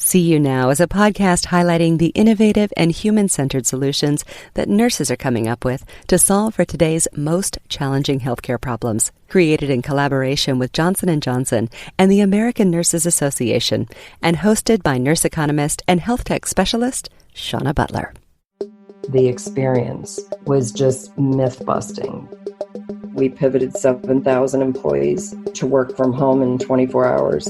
See You Now is a podcast highlighting the innovative and human-centered solutions that nurses are coming up with to solve for today's most challenging healthcare problems. Created in collaboration with Johnson & Johnson and the American Nurses Association, and hosted by nurse economist and health tech specialist, Shauna Butler. The experience was just myth-busting. We pivoted 7,000 employees to work from home in 24 hours.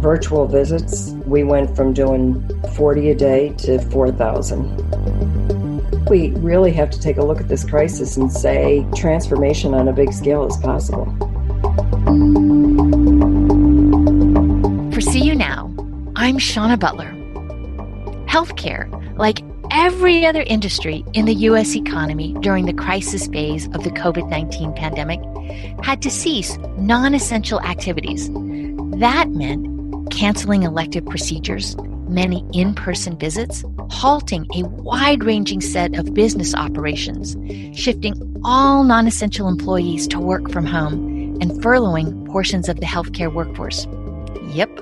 Virtual visits, we went from doing 40 a day to 4,000. We really have to take a look at this crisis and say transformation on a big scale is possible. For See You Now, I'm Shauna Butler. Healthcare, like every other industry in the U.S. economy during the crisis phase of the COVID-19 pandemic, had to cease non-essential activities. That meant canceling elective procedures, many in-person visits, halting a wide-ranging set of business operations, shifting all non-essential employees to work from home, and furloughing portions of the healthcare workforce. Yep,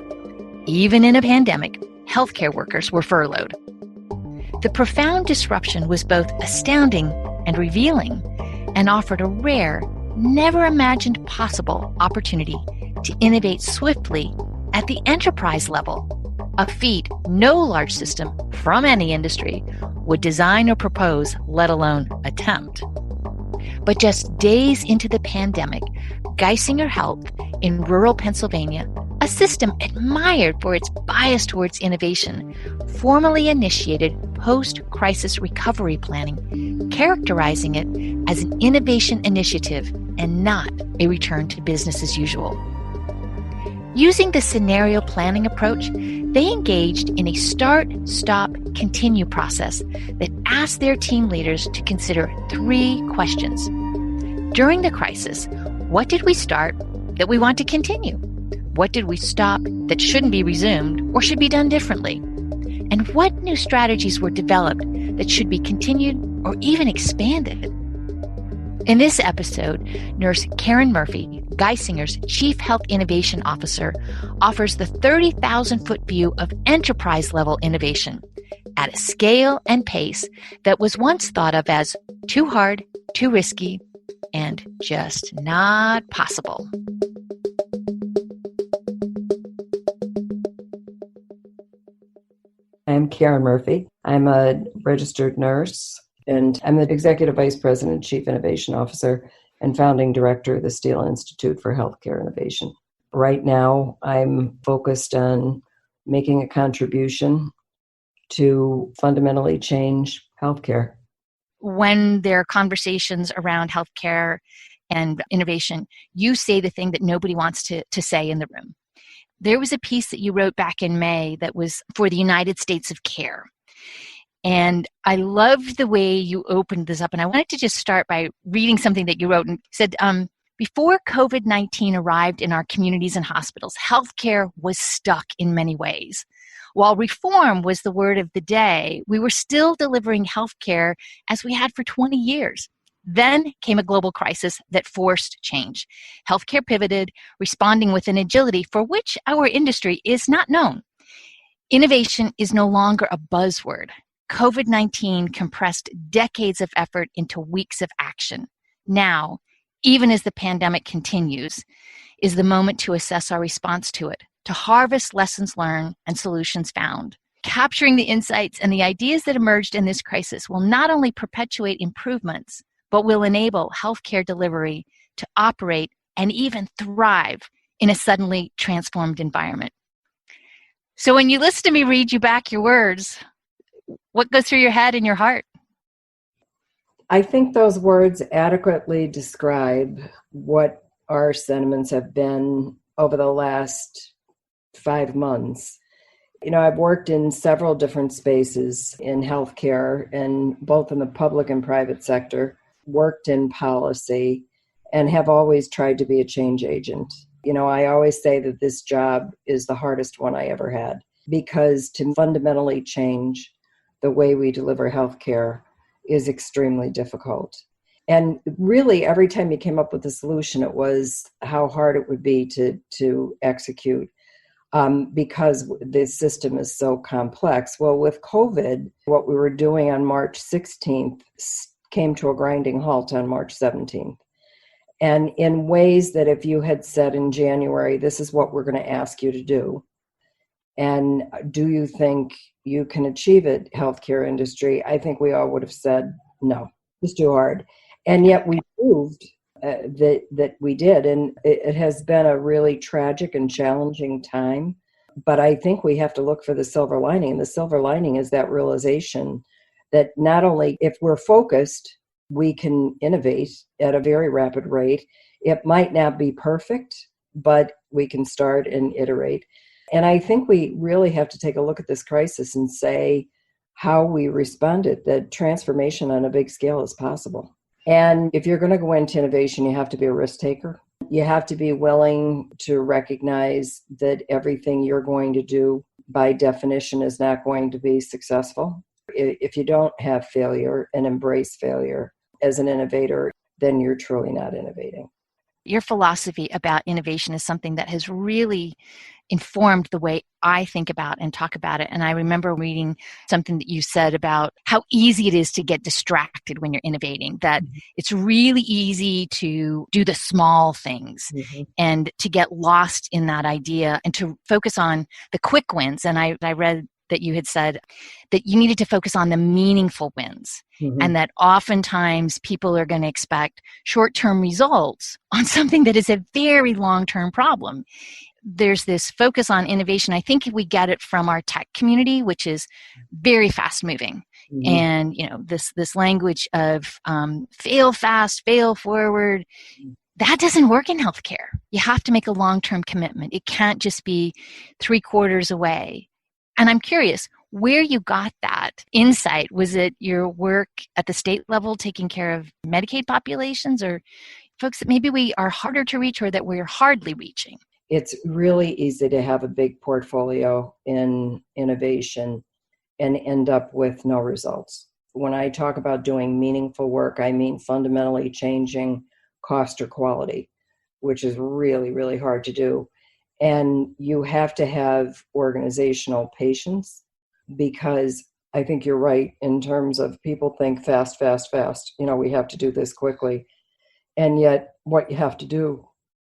even in a pandemic, healthcare workers were furloughed. The profound disruption was both astounding and revealing, and offered a rare, never imagined possible opportunity to innovate swiftly at the enterprise level, a feat no large system from any industry would design or propose, let alone attempt. But just days into the pandemic, Geisinger Health in rural Pennsylvania, a system admired for its bias towards innovation, formally initiated post-crisis recovery planning, characterizing it as an innovation initiative and not a return to business as usual. Using the scenario planning approach, they engaged in a start, stop, continue process that asked their team leaders to consider 3 questions. During the crisis, what did we start that we want to continue? What did we stop that shouldn't be resumed or should be done differently? And what new strategies were developed that should be continued or even expanded? In this episode, nurse Karen Murphy, Geisinger's Chief Health Innovation Officer, offers the 30,000-foot view of enterprise-level innovation at a scale and pace that was once thought of as too hard, too risky, and just not possible. I'm Karen Murphy. I'm a registered nurse, and I'm the Executive Vice President, Chief Innovation Officer, and founding director of the Steele Institute for Healthcare Innovation. Right now, I'm focused on making a contribution to fundamentally change healthcare. When there are conversations around healthcare and innovation, you say the thing that nobody wants to say in the room. There was a piece that you wrote back in May that was for the United States of Care. And I loved the way you opened this up. And I wanted to just start by reading something that you wrote and said, before COVID-19 arrived in our communities and hospitals, healthcare was stuck in many ways. While reform was the word of the day, we were still delivering healthcare as we had for 20 years. Then came a global crisis that forced change. Healthcare pivoted, responding with an agility for which our industry is not known. Innovation is no longer a buzzword. COVID-19 compressed decades of effort into weeks of action. Now, even as the pandemic continues, is the moment to assess our response to it, to harvest lessons learned and solutions found. Capturing the insights and the ideas that emerged in this crisis will not only perpetuate improvements, but will enable healthcare delivery to operate and even thrive in a suddenly transformed environment. So when you listen to me read you back your words, what goes through your head and your heart? I think those words adequately describe what our sentiments have been over the last 5 months. You know, I've worked in several different spaces in healthcare, and both in the public and private sector, worked in policy, and have always tried to be a change agent. You know, I always say that this job is the hardest one I ever had, because to fundamentally change the way we deliver healthcare is extremely difficult. And really, every time you came up with a solution, it was how hard it would be to execute. because the system is so complex. Well, with COVID, what we were doing on March 16th came to a grinding halt on March 17th. And in ways that if you had said in January, this is what we're going to ask you to do, and do you think you can achieve it, healthcare industry? I think we all would have said, no, it's too hard. And yet we proved that we did. And it has been a really tragic and challenging time. But I think we have to look for the silver lining. And the silver lining is that realization that not only if we're focused, we can innovate at a very rapid rate. It might not be perfect, but we can start and iterate. And I think we really have to take a look at this crisis and say how we responded, that transformation on a big scale is possible. And if you're going to go into innovation, you have to be a risk taker. You have to be willing to recognize that everything you're going to do by definition is not going to be successful. If you don't have failure and embrace failure as an innovator, then you're truly not innovating. Your philosophy about innovation is something that has really informed the way I think about and talk about it. And I remember reading something that you said about how easy it is to get distracted when you're innovating, that it's really easy to do the small things and to get lost in that idea and to focus on the quick wins. And I read that you had said that you needed to focus on the meaningful wins and that oftentimes people are going to expect short-term results on something that is a very long-term problem. There's this focus on innovation. I think we get it from our tech community, which is very fast-moving. And, you know, this language of fail fast, fail forward, that doesn't work in healthcare. You have to make a long-term commitment. It can't just be 3 quarters away. And I'm curious, where you got that insight. Was it your work at the state level taking care of Medicaid populations or folks that maybe we are harder to reach or that we're hardly reaching? It's really easy to have a big portfolio in innovation and end up with no results. When I talk about doing meaningful work, I mean fundamentally changing cost or quality, which is really, really hard to do. And you have to have organizational patience, because I think you're right in terms of people think fast, fast, fast. You know, we have to do this quickly. And yet what you have to do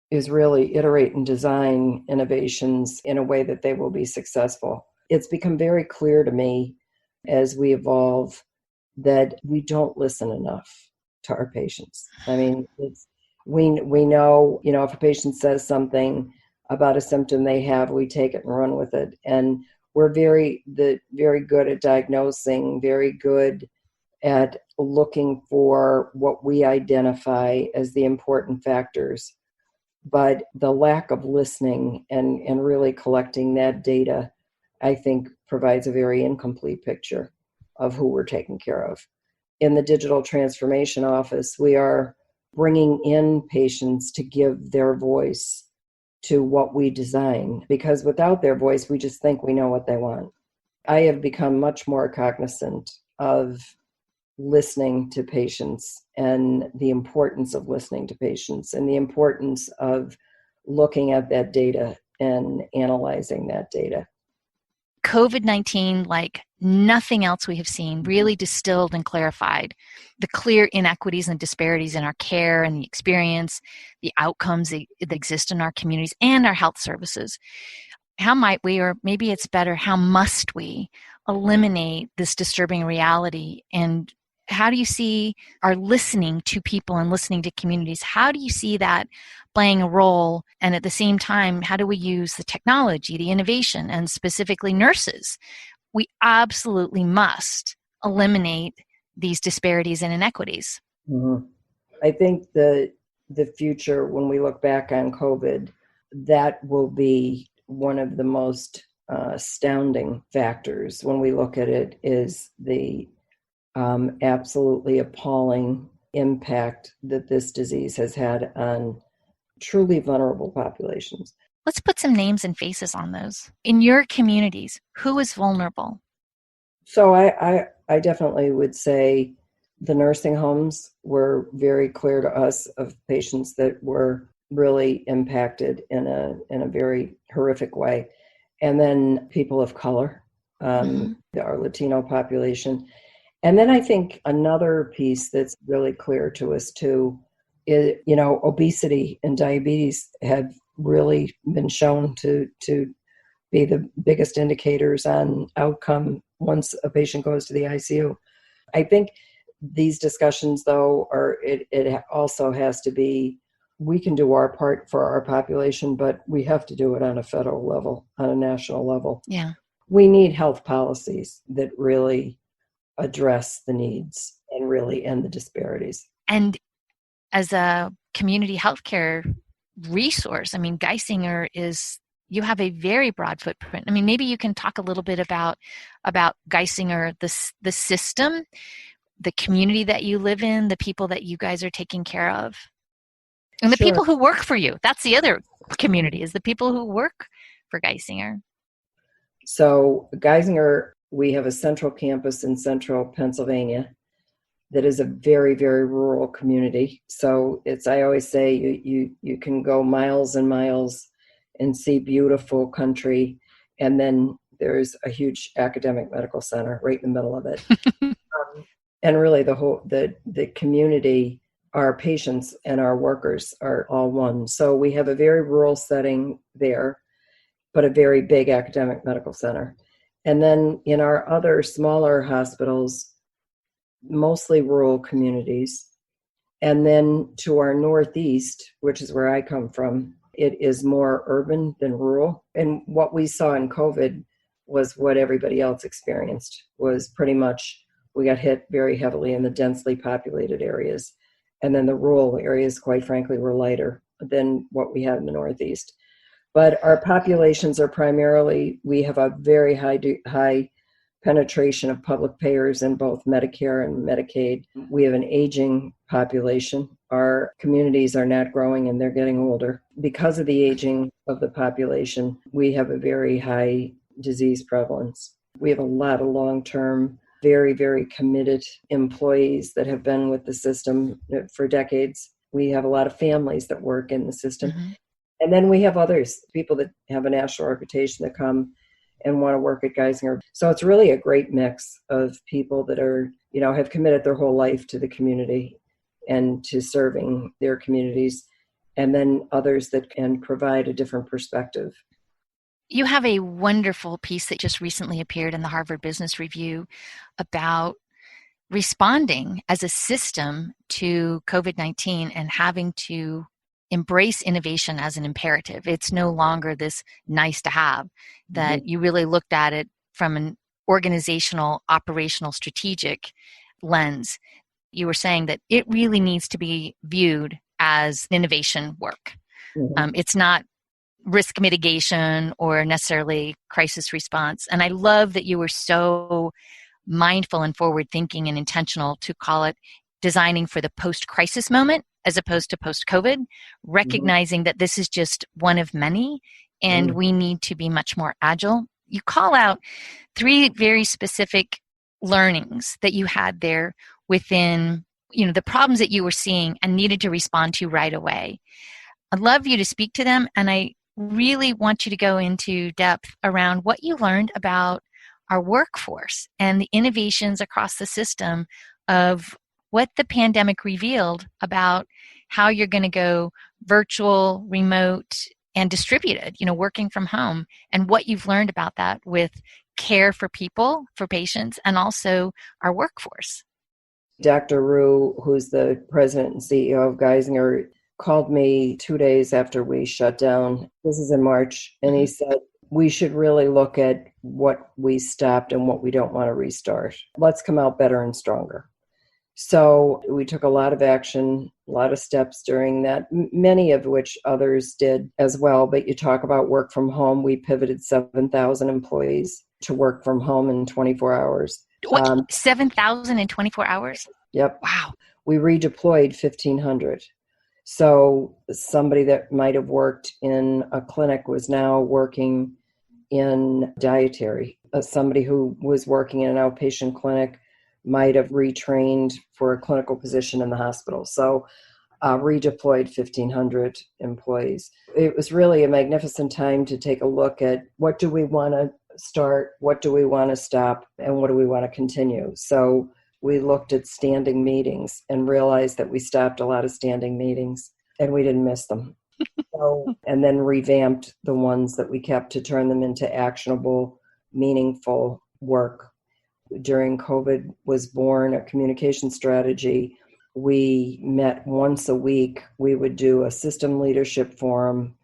is really iterate and design innovations in a way that they will be successful. It's become very clear to me as we evolve that we don't listen enough to our patients. I mean, we know, you know, if a patient says something about a symptom they have, we take it and run with it. And we're very good at diagnosing, very good at looking for what we identify as the important factors. But the lack of listening and really collecting that data, I think, provides a very incomplete picture of who we're taking care of. In the digital transformation office, we are bringing in patients to give their voice to what we design, because without their voice, we just think we know what they want. I have become much more cognizant of listening to patients and the importance of listening to patients and the importance of looking at that data and analyzing that data. COVID-19, like nothing else we have seen, really distilled and clarified the clear inequities and disparities in our care and the experience, the outcomes that exist in our communities and our health services. How might we, or maybe it's better, how must we eliminate this disturbing reality? And how do you see our listening to people and listening to communities? How do you see that playing a role? And at the same time, how do we use the technology, the innovation, and specifically nurses? We absolutely must eliminate these disparities and inequities. I think the future, when we look back on COVID, that will be one of the most astounding factors when we look at it, is the absolutely appalling impact that this disease has had on truly vulnerable populations. Let's put some names and faces on those. In your communities, who is vulnerable? So I definitely would say the nursing homes were very clear to us of patients that were really impacted in a very horrific way. and then people of color, Mm-hmm. our Latino population. And then I think another piece that's really clear to us too is, obesity and diabetes have really been shown to be the biggest indicators on outcome once a patient goes to the ICU. I think these discussions, though, it also has to be, we can do our part for our population, but we have to do it on a federal level, on a national level. Yeah. We need health policies that really address the needs and really end the disparities. And as a community healthcare resource, I mean, Geisinger you have a very broad footprint. I mean, maybe you can talk a little bit about Geisinger, the system, the community that you live in, the people that you guys are taking care of, and the Sure. people who work for you. That's the other community, is the people who work for Geisinger. So Geisinger, we have a central campus in central Pennsylvania that is a very, very rural community. So I always say you can go miles and miles and see beautiful country, and then there's a huge academic medical center right in the middle of it. And really the community, our patients and our workers are all one. So we have a very rural setting there, but a very big academic medical center. And then in our other smaller hospitals, mostly rural communities. And then to our northeast, which is where I come from, it is more urban than rural. And what we saw in COVID was what everybody else experienced, was pretty much we got hit very heavily in the densely populated areas. And then the rural areas, quite frankly, were lighter than what we had in the northeast. But our populations are primarily, we have a very high penetration of public payers in both Medicare and Medicaid. We have an aging population. Our communities are not growing and they're getting older. Because of the aging of the population, we have a very high disease prevalence. We have a lot of long-term, very, very committed employees that have been with the system for decades. We have a lot of families that work in the system. Mm-hmm. And then we have others, people that have a national reputation that come and want to work at Geisinger. So it's really a great mix of people that are, have committed their whole life to the community and to serving their communities, and then others that can provide a different perspective. You have a wonderful piece that just recently appeared in the Harvard Business Review about responding as a system to COVID-19 and having to embrace innovation as an imperative. It's no longer this nice to have, that you really looked at it from an organizational, operational, strategic lens. You were saying that it really needs to be viewed as innovation work. It's not risk mitigation or necessarily crisis response. And I love that you were so mindful and forward thinking and intentional to call it designing for the post-crisis moment as opposed to post-COVID, recognizing that this is just one of many and we need to be much more agile. You call out 3 very specific learnings that you had there within, the problems that you were seeing and needed to respond to right away. I'd love you to speak to them, and I really want you to go into depth around what you learned about our workforce and the innovations across the system of what the pandemic revealed about how you're going to go virtual, remote, and distributed, working from home, and what you've learned about that with care for people, for patients, and also our workforce. Dr. Rue, who's the president and CEO of Geisinger, called me 2 days after we shut down. This is in March. And he said, we should really look at what we stopped and what we don't want to restart. Let's come out better and stronger. So we took a lot of action, a lot of steps during that, many of which others did as well. But you talk about work from home. We pivoted 7,000 employees to work from home in 24 hours. What, 7,000 in 24 hours? Yep. Wow. We redeployed 1,500. So somebody that might have worked in a clinic was now working in dietary. Somebody who was working in an outpatient clinic might have retrained for a clinical position in the hospital. So redeployed 1,500 employees. It was really a magnificent time to take a look at what do we want to start, what do we want to stop, and what do we want to continue. So we looked at standing meetings and realized that we stopped a lot of standing meetings and we didn't miss them. And then revamped the ones that we kept to turn them into actionable, meaningful work. During COVID was born a communication strategy. We met once a week. We would do a system leadership forum.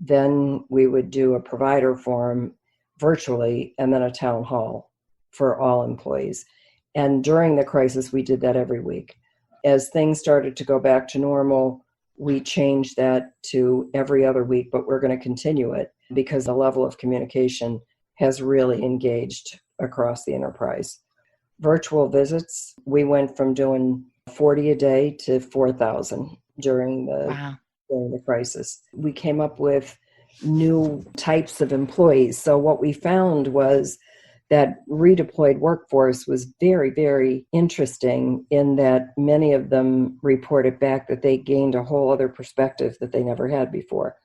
Then we would do a provider forum virtually, and then a town hall for all employees. And during the crisis, we did that every week. As things started to go back to normal, we changed that to every other week, but we're going to continue it because the level of communication has really engaged across the enterprise. Virtual visits, we went from doing 40 a day to 4,000 during the crisis. We came up with new types of employees. So what we found was that redeployed workforce was very, very interesting in that many of them reported back that they gained a whole other perspective that they never had before.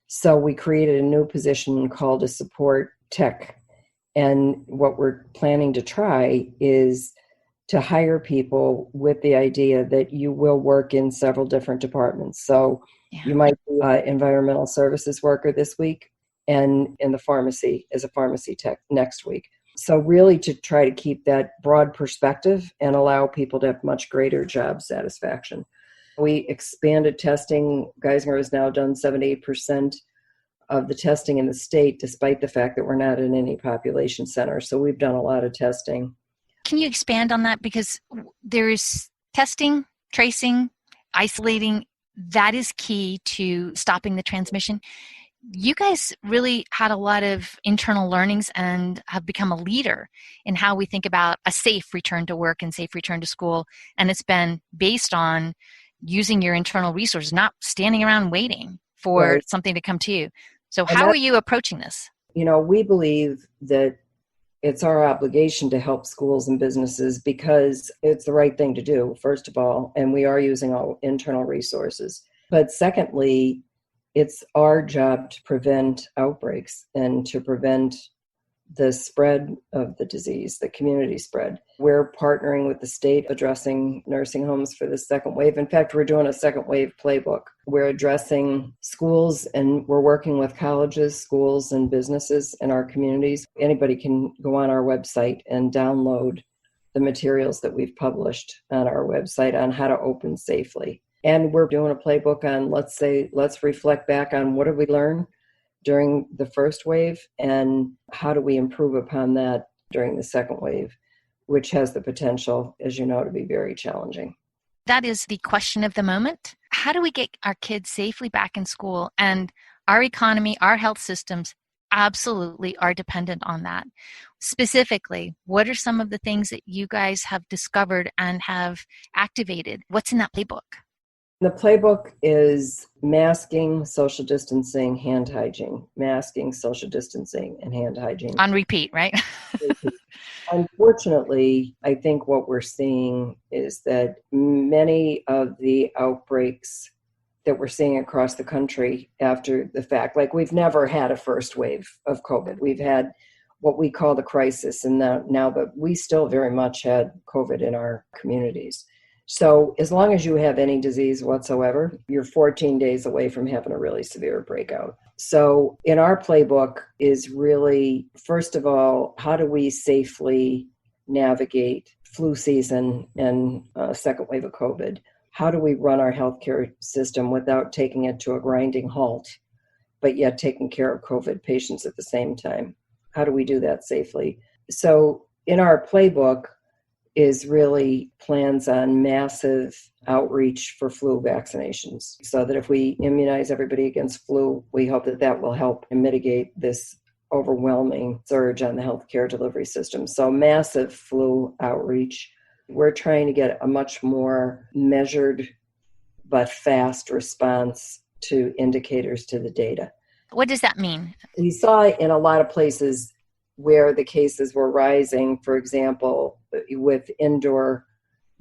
So we created a new position called a support tech. And what we're planning to try is to hire people with the idea that you will work in several different departments. So you might be an environmental services worker this week and in the pharmacy as a pharmacy tech next week. So really to try to keep that broad perspective and allow people to have much greater job satisfaction. We expanded testing. Geisinger has now done 78% of the testing in the state, despite the fact that we're not in any population center. So we've done a lot of testing. Can you expand on that? Because there's testing, tracing, isolating. That is key to stopping the transmission. You guys really had a lot of internal learnings and have become a leader in how we think about a safe return to work and safe return to school. And it's been based on using your internal resources, not standing around waiting for something to come to you. So how are you approaching this? We believe that it's our obligation to help schools and businesses because it's the right thing to do, first of all, and we are using all internal resources. But secondly, it's our job to prevent outbreaks and to prevent the spread of the disease, the community spread. We're partnering with the state addressing nursing homes for the second wave. In fact, we're doing a second wave playbook. We're addressing schools and we're working with colleges, schools, and businesses in our communities. Anybody can go on our website and download the materials that we've published on our website on how to open safely. And we're doing a playbook on, let's reflect back on what did we learn during the first wave and how do we improve upon that during the second wave, which has the potential, as you know, to be very challenging. That is the question of the moment. How do we get our kids safely back in school? And our economy, our health systems absolutely are dependent on that. Specifically, what are some of the things that you guys have discovered and have activated? What's in that playbook? The playbook is masking, social distancing, hand hygiene. Masking, social distancing, and hand hygiene. On repeat, right? Unfortunately, I think what we're seeing is that many of the outbreaks that we're seeing across the country after the fact, like we've never had a first wave of COVID. We've had what we call the crisis, and now but we still very much had COVID in our communities. So as long as you have any disease whatsoever, you're 14 days away from having a really severe breakout. So in our playbook is really, first of all, how do we safely navigate flu season and second wave of COVID? How do we run our healthcare system without taking it to a grinding halt, but yet taking care of COVID patients at the same time? How do we do that safely? So in our playbook, is really plans on massive outreach for flu vaccinations so that if we immunize everybody against flu, we hope that that will help mitigate this overwhelming surge on the healthcare delivery system. So massive flu outreach. We're trying to get a much more measured but fast response to indicators to the data. What does that mean? We saw in a lot of places where the cases were rising, for example, with indoor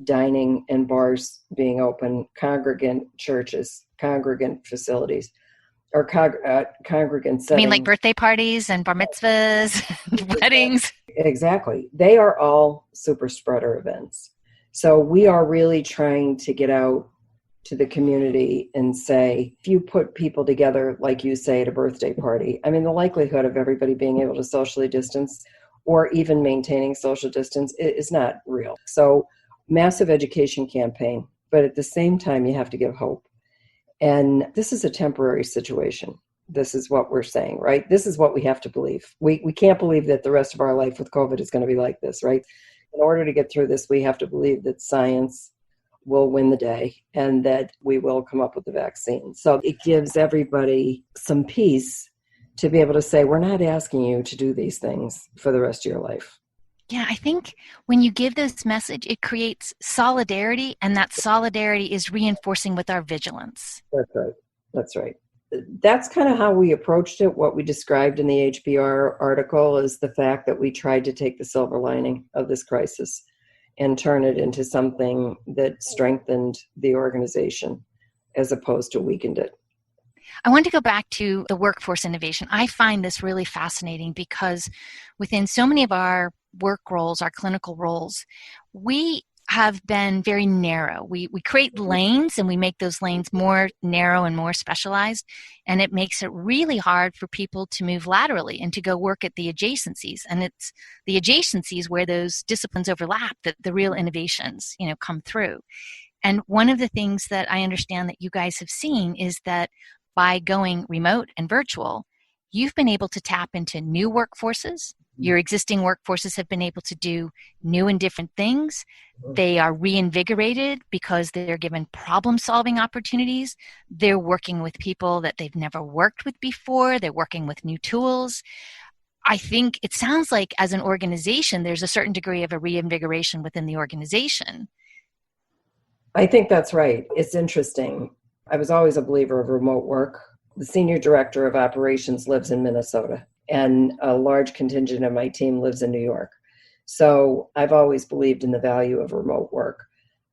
dining and bars being open, congregant churches, congregant facilities, or congregant I mean, like settings. birthday parties and bar mitzvahs, weddings. Exactly. They are all super spreader events. So we are really trying to get out to the community and say, if you put people together, like you say, at a birthday party, I mean, the likelihood of everybody being able to socially distance or even maintaining social distance is not real. So massive education campaign, but at the same time, you have to give hope. And this is a temporary situation. This is what we're saying, right? This is what we have to believe. We can't believe that the rest of our life with COVID is going to be like this, right? In order to get through this, we have to believe that science will win the day and that we will come up with the vaccine. So it gives everybody some peace to be able to say, we're not asking you to do these things for the rest of your life. Yeah, I think when you give this message, it creates solidarity, and that solidarity is reinforcing with our vigilance. That's right. That's right. That's kind of how we approached it. What we described in the HBR article is the fact that we tried to take the silver lining of this crisis and turn it into something that strengthened the organization as opposed to weakened it. I want to go back to the workforce innovation. I find this really fascinating because within so many of our work roles, our clinical roles, we have been very narrow. We create lanes and we make those lanes more narrow and more specialized, and it makes it really hard for people to move laterally and to go work at the adjacencies. And it's the adjacencies where those disciplines overlap that the real innovations, come through. And one of the things that I understand that you guys have seen is that by going remote and virtual, you've been able to tap into new workforces. Your existing workforces have been able to do new and different things. They are reinvigorated because they're given problem-solving opportunities. They're working with people that they've never worked with before. They're working with new tools. I think it sounds like as an organization, there's a certain degree of a reinvigoration within the organization. I think that's right. It's interesting. I was always a believer of remote work. The senior director of operations lives in Minnesota, and a large contingent of my team lives in New York. So I've always believed in the value of remote work.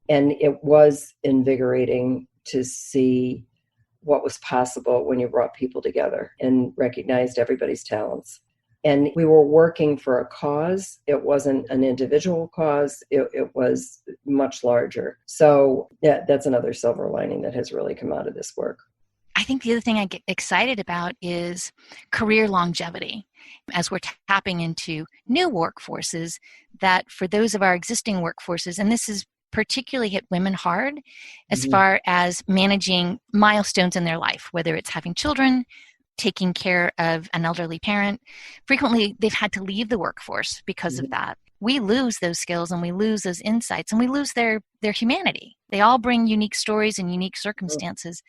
And it was invigorating to see what was possible when you brought people together and recognized everybody's talents. And we were working for a cause. It wasn't an individual cause. It was much larger. So that's another silver lining that has really come out of this work. I think the other thing I get excited about is career longevity. As we're tapping into new workforces, that for those of our existing workforces, and this is particularly hit women hard as far as managing milestones in their life, whether it's having children, taking care of an elderly parent. Frequently, they've had to leave the workforce because of that. We lose those skills and we lose those insights and we lose their humanity. They all bring unique stories and unique circumstances.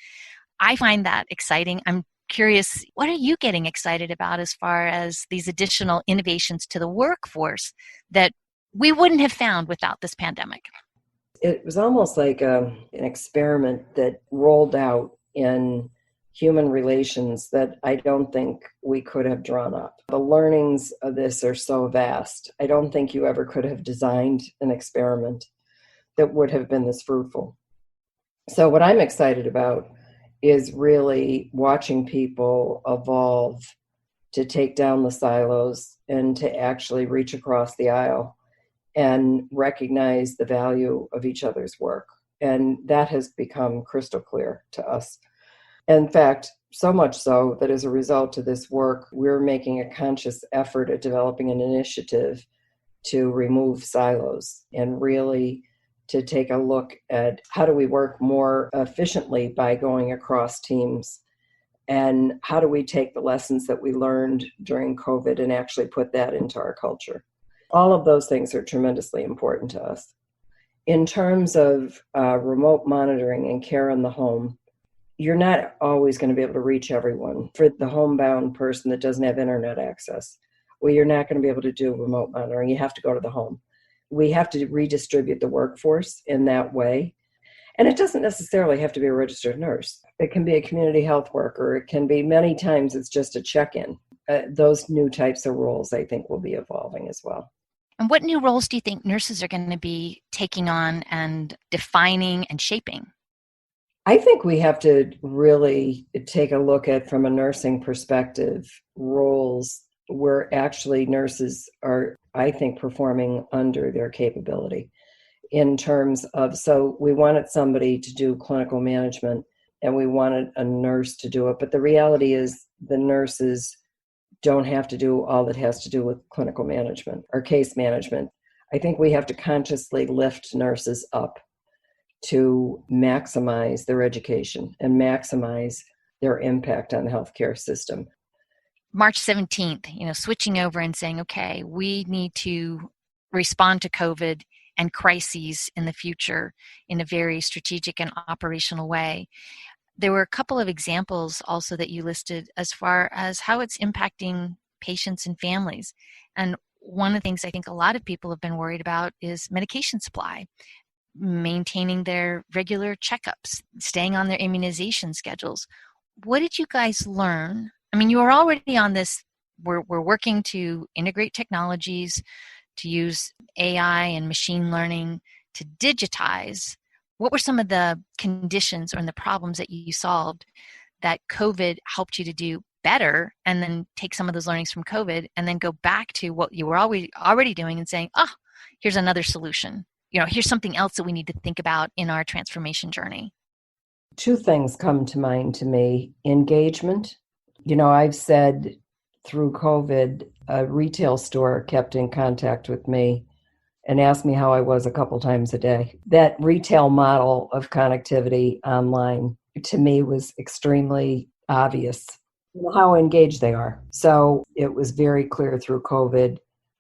I find that exciting. I'm curious, what are you getting excited about as far as these additional innovations to the workforce that we wouldn't have found without this pandemic? It was almost like an experiment that rolled out in human relations that I don't think we could have drawn up. The learnings of this are so vast. I don't think you ever could have designed an experiment that would have been this fruitful. So what I'm excited about is really watching people evolve to take down the silos and to actually reach across the aisle and recognize the value of each other's work. And that has become crystal clear to us. In fact, so much so that as a result of this work, we're making a conscious effort at developing an initiative to remove silos and really to take a look at how do we work more efficiently by going across teams, and how do we take the lessons that we learned during COVID and actually put that into our culture. All of those things are tremendously important to us. In terms of remote monitoring and care in the home, you're not always going to be able to reach everyone. For the homebound person that doesn't have internet access, well, you're not going to be able to do remote monitoring. You have to go to the home. We have to redistribute the workforce in that way. And it doesn't necessarily have to be a registered nurse. It can be a community health worker. It can be, many times it's just a check-in. Those new types of roles, I think, will be evolving as well. And what new roles do you think nurses are going to be taking on and defining and shaping? I think we have to really take a look at, from a nursing perspective, roles where actually nurses are, I think, performing under their capability in terms of, so we wanted somebody to do clinical management and we wanted a nurse to do it. But the reality is the nurses don't have to do all that has to do with clinical management or case management. I think we have to consciously lift nurses up to maximize their education and maximize their impact on the healthcare system. March 17th, switching over and saying, okay, we need to respond to COVID and crises in the future in a very strategic and operational way. There were a couple of examples also that you listed as far as how it's impacting patients and families. And one of the things I think a lot of people have been worried about is medication supply, maintaining their regular checkups, staying on their immunization schedules. What did you guys learn? I mean, you were already on this, we're working to integrate technologies, to use AI and machine learning to digitize. What were some of the conditions or the problems that you solved that COVID helped you to do better, and then take some of those learnings from COVID and then go back to what you were already doing and saying, here's another solution. Here's something else that we need to think about in our transformation journey? Two things come to mind to me. Engagement. I've said through COVID, a retail store kept in contact with me and asked me how I was a couple times a day. That retail model of connectivity online, to me, was extremely obvious how engaged they are. So it was very clear through COVID,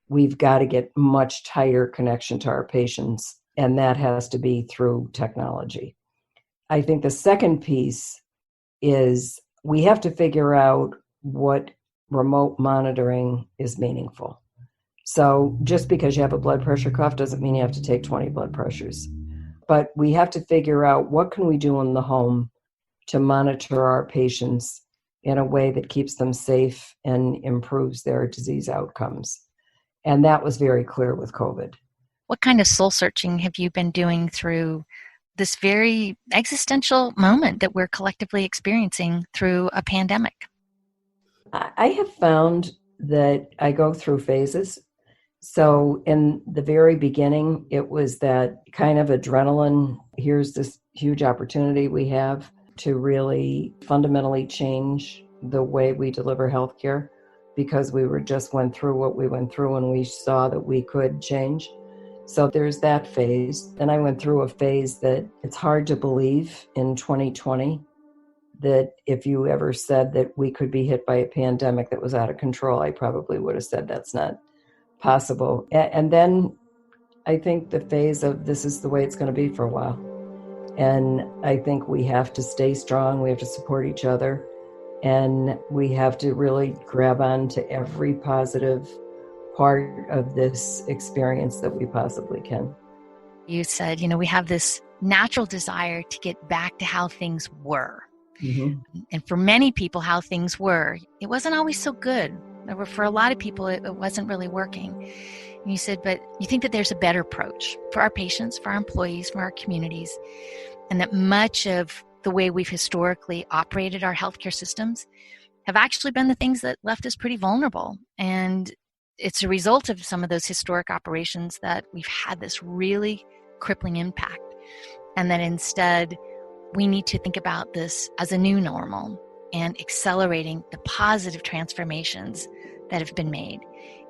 we've got to get much tighter connection to our patients, and that has to be through technology. I think the second piece is we have to figure out what remote monitoring is meaningful. So just because you have a blood pressure cuff doesn't mean you have to take 20 blood pressures. But we have to figure out what can we do in the home to monitor our patients in a way that keeps them safe and improves their disease outcomes. And that was very clear with COVID. What kind of soul searching have you been doing through this very existential moment that we're collectively experiencing through a pandemic? I have found that I go through phases. So in the very beginning, it was that kind of adrenaline. Here's this huge opportunity we have to really fundamentally change the way we deliver healthcare, because we went through what we went through and we saw that we could change. So there's that phase. Then I went through a phase that it's hard to believe in 2020 that if you ever said that we could be hit by a pandemic that was out of control, I probably would have said that's not possible. And then I think the phase of this is the way it's going to be for a while. And I think we have to stay strong. We have to support each other. And we have to really grab on to every positive part of this experience that we possibly can. You said, we have this natural desire to get back to how things were. Mm-hmm. And for many people, how things were, it wasn't always so good. For a lot of people, it wasn't really working. And you said, but you think that there's a better approach for our patients, for our employees, for our communities, and that much of the way we've historically operated our healthcare systems have actually been the things that left us pretty vulnerable. And it's a result of some of those historic operations that we've had this really crippling impact. And that instead, we need to think about this as a new normal and accelerating the positive transformations that have been made,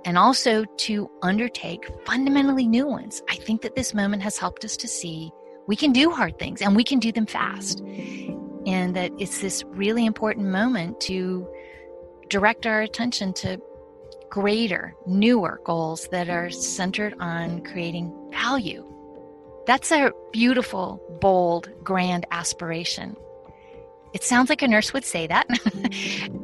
and also to undertake fundamentally new ones. I think that this moment has helped us to see we can do hard things and we can do them fast. And that it's this really important moment to direct our attention to greater, newer goals that are centered on creating value. That's a beautiful, bold, grand aspiration. It sounds like a nurse would say that.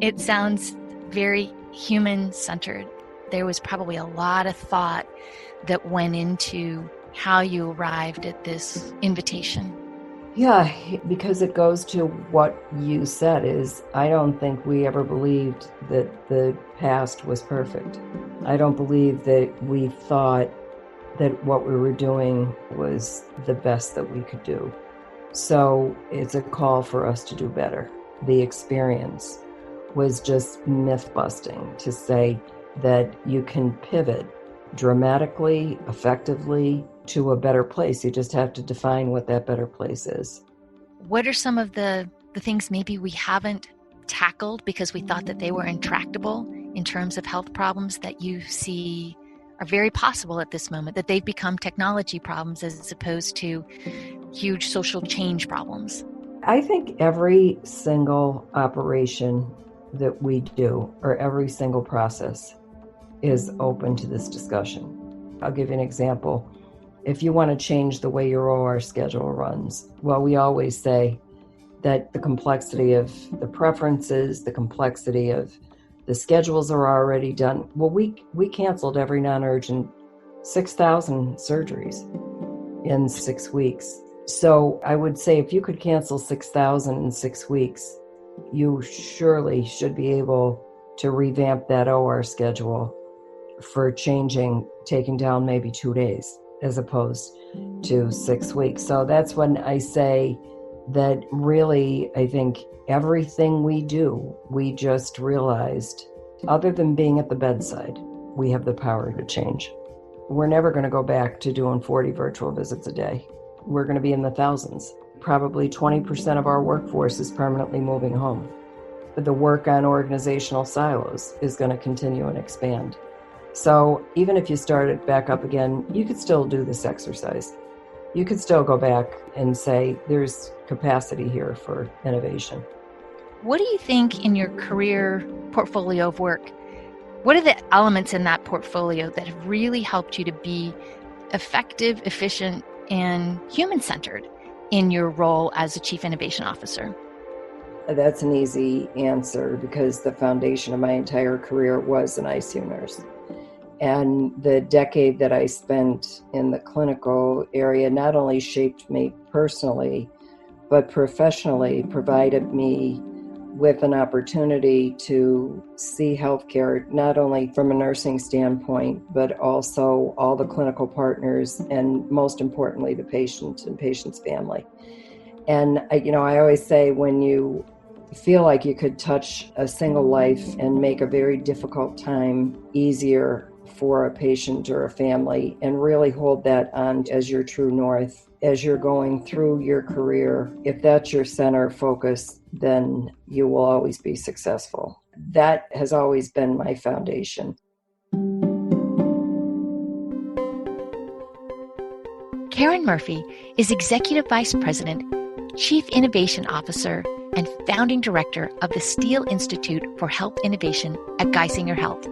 It sounds very human-centered. There was probably a lot of thought that went into how you arrived at this invitation. Yeah, because it goes to what you said is, I don't think we ever believed that the past was perfect. I don't believe that we thought that what we were doing was the best that we could do. So it's a call for us to do better. The experience was just myth busting to say that you can pivot dramatically, effectively to a better place. You just have to define what that better place is. What are some of the things maybe we haven't tackled because we thought that they were intractable in terms of health problems that you see are very possible at this moment, that they've become technology problems as opposed to huge social change problems? I think every single operation that we do, or every single process, is open to this discussion. I'll give you an example. If you want to change the way your OR schedule runs, well, we always say that the complexity of the preferences, the complexity of the schedules are already done. Well, we canceled every non-urgent 6,000 surgeries in 6 weeks. So I would say if you could cancel 6,000 in 6 weeks, you surely should be able to revamp that OR schedule for taking down maybe 2 days as opposed to 6 weeks. So that's when I say that really, I think everything we do, we just realized, other than being at the bedside, we have the power to change. We're never going to go back to doing 40 virtual visits a day. We're going to be in the thousands. Probably 20% of our workforce is permanently moving home. But the work on organizational silos is going to continue and expand. So even if you started back up again, you could still do this exercise. You could still go back and say, there's capacity here for innovation. What do you think in your career portfolio of work, what are the elements in that portfolio that have really helped you to be effective, efficient, and human-centered in your role as a Chief Innovation Officer? That's an easy answer because the foundation of my entire career was an ICU nurse. And the decade that I spent in the clinical area not only shaped me personally, but professionally provided me with an opportunity to see healthcare not only from a nursing standpoint, but also all the clinical partners and most importantly, the patient and patient's family. And I always say when you feel like you could touch a single life and make a very difficult time easier for a patient or a family and really hold that on as your true north as you're going through your career, if that's your center focus, then you will always be successful. That has always been my foundation. Karen Murphy is Executive Vice President, Chief Innovation Officer, and Founding Director of the Steele Institute for Health Innovation at Geisinger Health,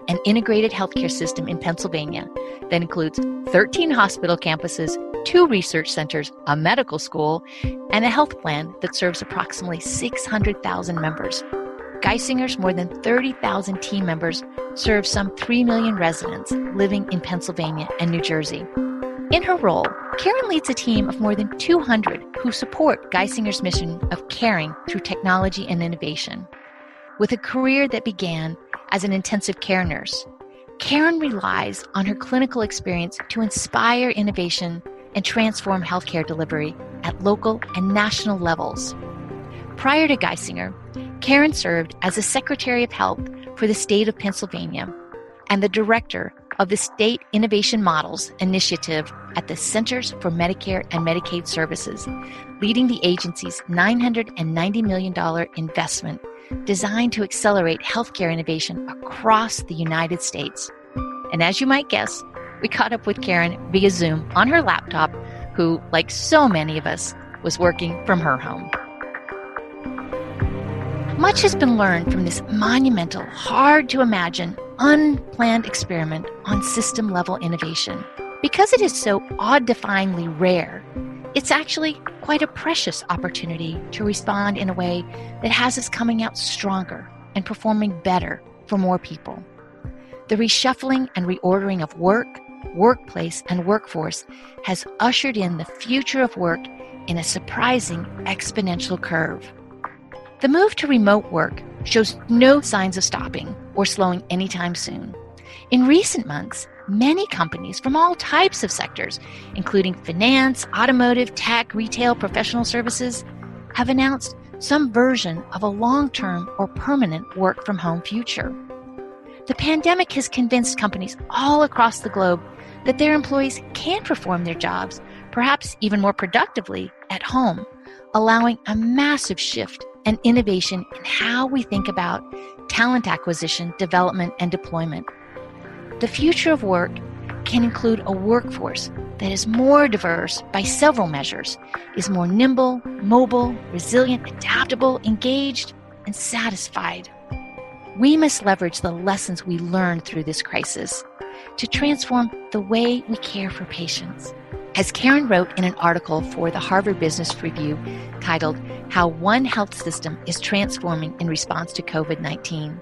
an integrated healthcare system in Pennsylvania that includes 13 hospital campuses, 2 research centers, a medical school, and a health plan that serves approximately 600,000 members. Geisinger's more than 30,000 team members serve some 3 million residents living in Pennsylvania and New Jersey. In her role, Karen leads a team of more than 200 who support Geisinger's mission of caring through technology and innovation. With a career that began as an intensive care nurse, Karen relies on her clinical experience to inspire innovation and transform healthcare delivery at local and national levels. Prior to Geisinger, Karen served as the Secretary of Health for the state of Pennsylvania and the Director of the State Innovation Models Initiative at the Centers for Medicare and Medicaid Services, leading the agency's $990 million investment designed to accelerate healthcare innovation across the United States. And as you might guess, we caught up with Karen via Zoom on her laptop, who, like so many of us, was working from her home. Much has been learned from this monumental, hard-to-imagine, unplanned experiment on system-level innovation. Because it is so odd-defyingly rare, it's actually quite a precious opportunity to respond in a way that has us coming out stronger and performing better for more people. The reshuffling and reordering of work, workplace, and workforce has ushered in the future of work in a surprising exponential curve. The move to remote work shows no signs of stopping or slowing anytime soon. In recent months, many companies from all types of sectors, including finance, automotive, tech, retail, professional services, have announced some version of a long-term or permanent work-from-home future. The pandemic has convinced companies all across the globe that their employees can perform their jobs, perhaps even more productively, at home, allowing a massive shift and innovation in how we think about talent acquisition, development, and deployment. The future of work can include a workforce that is more diverse by several measures, is more nimble, mobile, resilient, adaptable, engaged, and satisfied. We must leverage the lessons we learned through this crisis to transform the way we care for patients. As Karen wrote in an article for the Harvard Business Review titled, "How One Health System is Transforming in Response to COVID-19,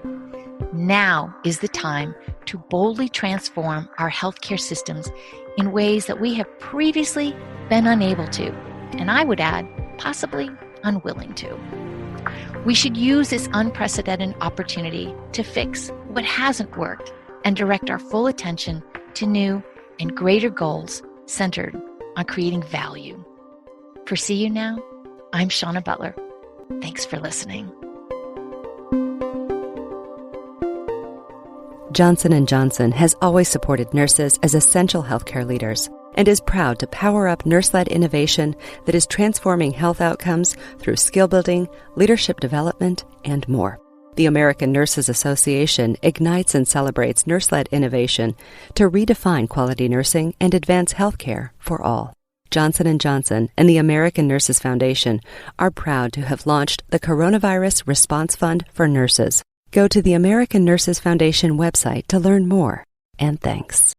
now is the time to boldly transform our healthcare systems in ways that we have previously been unable to, and I would add, possibly unwilling to. We should use this unprecedented opportunity to fix what hasn't worked and direct our full attention to new and greater goals centered on creating value." For See You Now, I'm Shauna Butler. Thanks for listening. Johnson & Johnson has always supported nurses as essential healthcare leaders and is proud to power up nurse-led innovation that is transforming health outcomes through skill building, leadership development, and more. The American Nurses Association ignites and celebrates nurse-led innovation to redefine quality nursing and advance healthcare for all. Johnson & Johnson and the American Nurses Foundation are proud to have launched the Coronavirus Response Fund for Nurses. Go to the American Nurses Foundation website to learn more. And thanks.